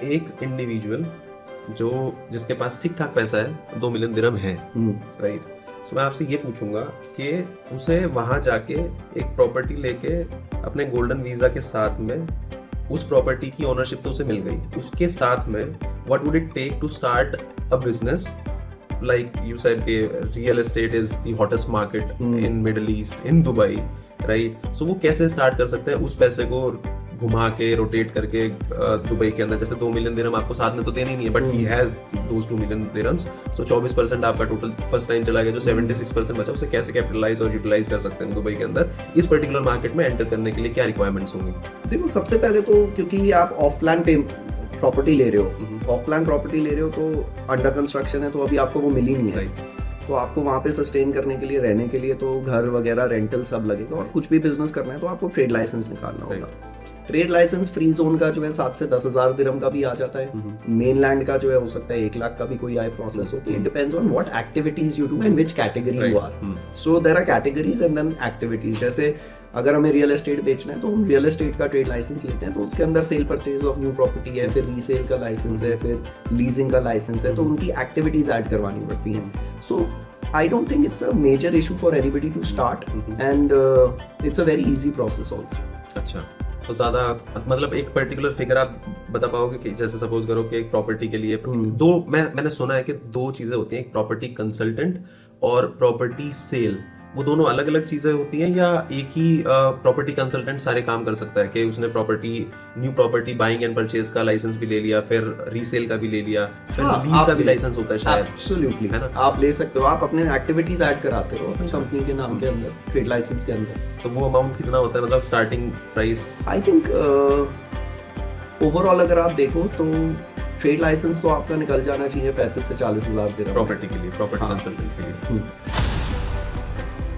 एक इंडिविजुअल जिसके पास ठीक ठाक पैसा है, 2 मिलियन दिरहम है, राइट, तो मैं आपसे ये पूछूंगा कि उसे वहां जाके एक प्रॉपर्टी लेके अपने गोल्डन वीजा के साथ में उस प्रॉपर्टी की ओनरशिप तो उसे मिल गई, उसके साथ में what would it take to start a business like you said के real estate is the hottest market in Middle East, in Dubai, right? So वो कैसे स्टार्ट कर सकते हैं उस पैसे को घुमा के रोटेट करके दुबई के अंदर? जैसे 2 मिलियन दिरहम आपको साथ में तो देने ही नहीं है, but he has those 2 million dirhams, so 24% आपका टोटल फर्स्ट टाइम चला गया, जो 76% बचा उसे कैसे कैपिटलाइज और यूटिलाइज कर सकते हैं दुबई के अंदर? इस पर्टिकुलर मार्केट में एंटर करने के लिए क्या रिक्वायरमेंट्स होंगी? देखो, सबसे पहले तो क्योंकि आप ऑफ प्लान प्रॉपर्टी ले रहे हो, ऑफ प्लान प्रॉपर्टी ले रहे हो तो अंडर कंस्ट्रक्शन है, तो अभी आपको वो मिली नहीं है, तो आपको वहाँ पे सस्टेन करने के लिए, रहने के लिए तो घर वगैरह रेंटल सब लगेगा, और कुछ भी बिजनेस करना है तो आपको ट्रेड लाइसेंस निकालना होगा। ट्रेड लाइसेंस फ्री जोन का जो है 7 से 10,000 दिरहम का भी आ जाता है, मेन लैंड का जो है हो सकता है 1 लाख का भी कोई आए प्रोसेस होती है। Depends on what activities you do and which category you are. So there are categories and then activities. जैसे अगर हमें रियल एस्टेट बेचना है तो हम रियल एस्टेट का ट्रेड लाइसेंस लेते हैं, तो उसके अंदर sale purchase of new property है, फिर रीसेल का लाइसेंस है, फिर लीजिंग का लाइसेंस है, तो उनकी एक्टिविटीज ऐड करवानी पड़ती हैं। सो I don't think it's a major issue for anybody to start, and it's a very easy process also. अच्छा, तो ज़्यादा मतलब एक पर्टिकुलर फिगर आप बता पाओगे कि जैसे सपोज करो कि एक प्रॉपर्टी के लिए मैंने सुना है कि 2 चीज़ें होती हैं, एक प्रॉपर्टी कंसल्टेंट और प्रॉपर्टी सेल, वो दोनों अलग अलग चीजें होती हैं, या एक ही प्रॉपर्टी कंसल्टेंट सारे काम कर सकता है कि उसने new property buying and purchase का लाइसेंस भी ले लिया, फिर रीसेल का भी ले लिया, फिर लीज का भी लाइसेंस होता है शायद? एब्सोल्युटली, है ना, आप ले सकते हो, आप अपने एक्टिविटीज ऐड कराते हो अपनी कंपनी के नाम के अंदर ट्रेड लाइसेंस के अंदर। तो वो अमाउंट कितना होता है, मतलब starting price? I think overall अगर आप देखो तो ट्रेड लाइसेंस तो आपका निकल जाना चाहिए 35 से 40 हज़ार दिरहम प्रॉपर्टी के लिए, प्रॉपर्टी कंसल्टेंट के लिए।